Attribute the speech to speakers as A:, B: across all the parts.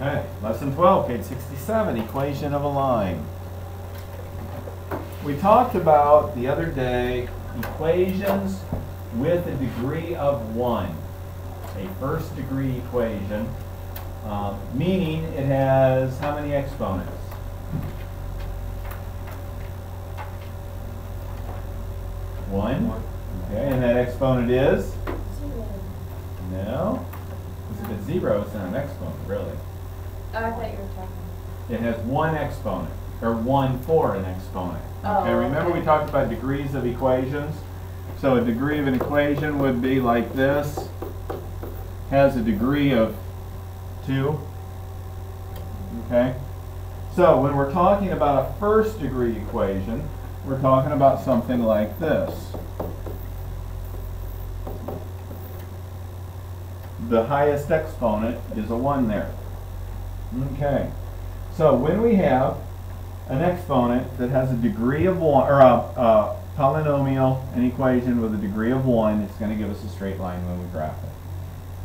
A: Okay, lesson 12, page 67, equation of a line. We talked about the other day equations with a degree of 1. A first degree equation, meaning it has how many exponents? 1. Okay, and that exponent is?
B: 0.
A: No. Because if it's 0, it's not an exponent, really.
B: Oh, I thought you were talking.
A: It has 1 exponent, or 1 for an exponent. Okay,
B: Oh,
A: remember
B: okay.
A: we talked about degrees of equations? So a degree of an equation would be like this. Has a degree of 2. Okay? So when we're talking about a first degree equation, we're talking about something like this. The highest exponent is a 1 there. Okay. So when we have an exponent that has a degree of 1, or a polynomial, an equation with a degree of 1, it's going to give us a straight line when we graph it.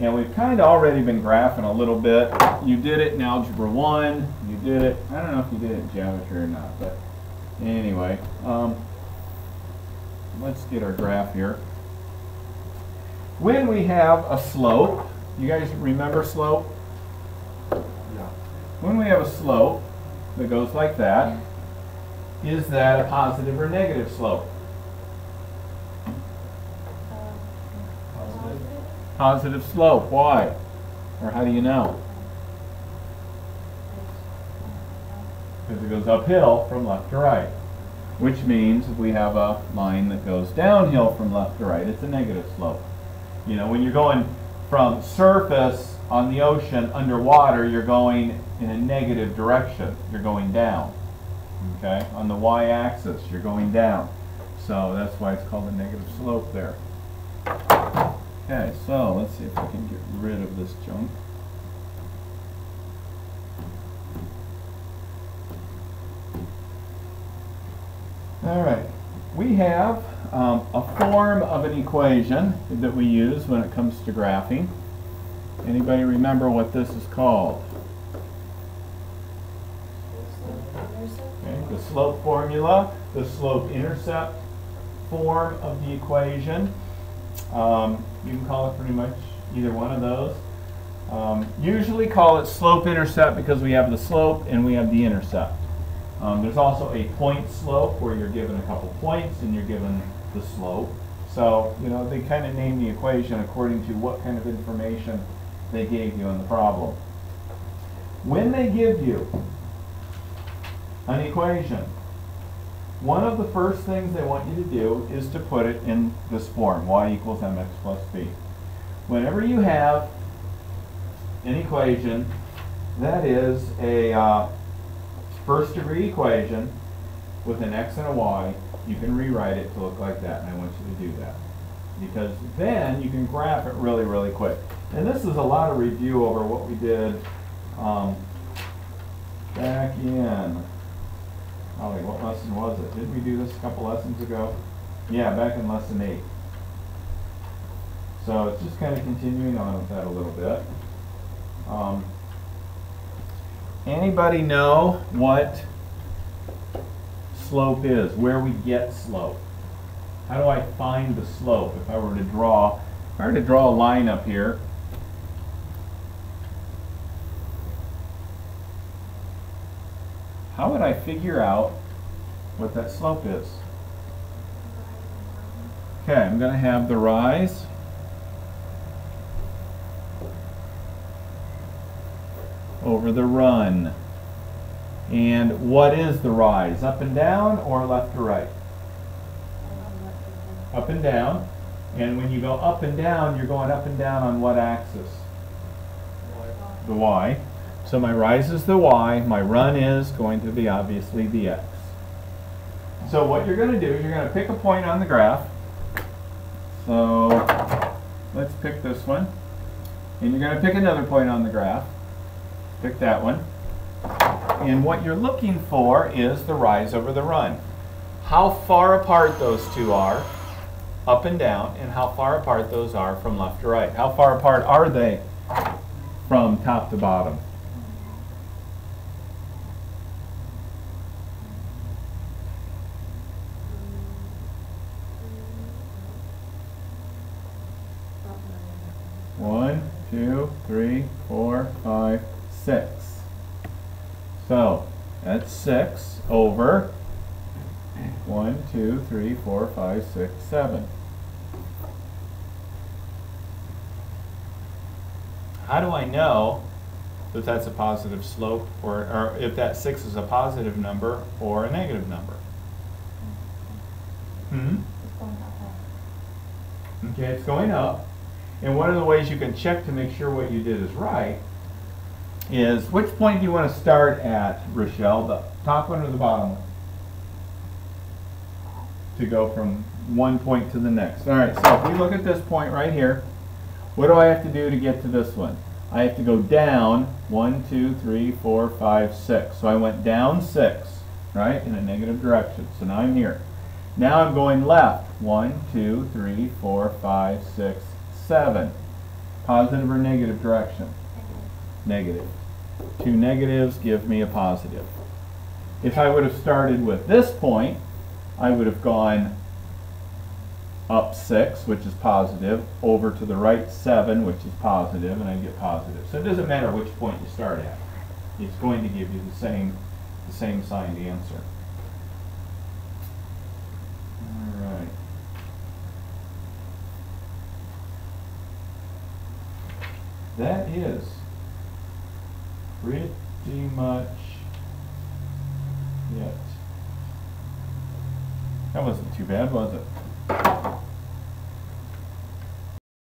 A: And we've kind of already been graphing a little bit. You did it in Algebra 1. You did it, I don't know if you did it in geometry or not, but anyway. Let's get our graph here. When we have a slope, you guys remember slope? When we have a slope that goes like that, is that a positive or negative slope? Positive slope. Why? Or how do you know? Because it goes uphill from left to right. Which means if we have a line that goes downhill from left to right, it's a negative slope. You know, when you're going from surface on the ocean underwater, you're going in a negative direction. You're going down. Okay? On the y-axis, you're going down. So that's why it's called a negative slope there. Okay, so let's see if I can get rid of this junk. All right. We have a form of an equation that we use when it comes to graphing. Anybody remember what this is called? Okay, the slope formula, the slope-intercept form of the equation. You can call it pretty much either one of those. Usually call it slope-intercept because we have the slope and we have the intercept. There's also a point slope where you're given a couple points and you're given the slope. So, you know, they kind of name the equation according to what kind of information they gave you in the problem. When they give you an equation, one of the first things they want you to do is to put it in this form, y equals mx plus b. Whenever you have an equation that is a first degree equation with an x and a y, you can rewrite it to look like that, and I want you to do that. Because then you can graph it really, really quick. And this is a lot of review over what we did back in, Ollie, what lesson was it? Didn't we do this a couple lessons ago? Yeah, back in lesson 8. So it's just kind of continuing on with that a little bit. Anybody know what slope is? Where we get slope? How do I find the slope? If I were to draw a line up here, how would I figure out what that slope is? Okay, I'm going to have the rise over the run. And what is the rise? Up and down or left to right? Up and down. And when you go up and down, you're going up and down on what axis? The y. So my rise is the y, my run is going to be obviously the x. So what you're going to do is you're going to pick a point on the graph. So let's pick this one. And you're going to pick another point on the graph. Pick that one. And what you're looking for is the rise over the run. How far apart those two are, up and down, and how far apart those are from left to right. How far apart are they from top to bottom? 4, 5, 6. So that's 6 over 1, 2, 3, 4, 5, 6, 7. How do I know that that's a positive slope, or if that 6 is a positive number or a negative number?
B: It's going up.
A: Okay, it's going up. And one of the ways you can check to make sure what you did is right is, which point do you want to start at, Rochelle? The top one or the bottom one? To go from one point to the next. All right, so if we look at this point right here, what do I have to do to get to this one? I have to go down 1, 2, 3, 4, 5, 6. So I went down 6, right, in a negative direction. So now I'm here. Now I'm going left. 1, 2, 3, 4, 5, 6, 7. Positive or negative direction? Negative. Two negatives give me a positive. If I would have started with this point, I would have gone up 6, which is positive, over to the right 7, which is positive, and I get positive. So it doesn't matter which point you start at. It's going to give you the same signed answer. All right. That is pretty much it. That wasn't too bad, was it?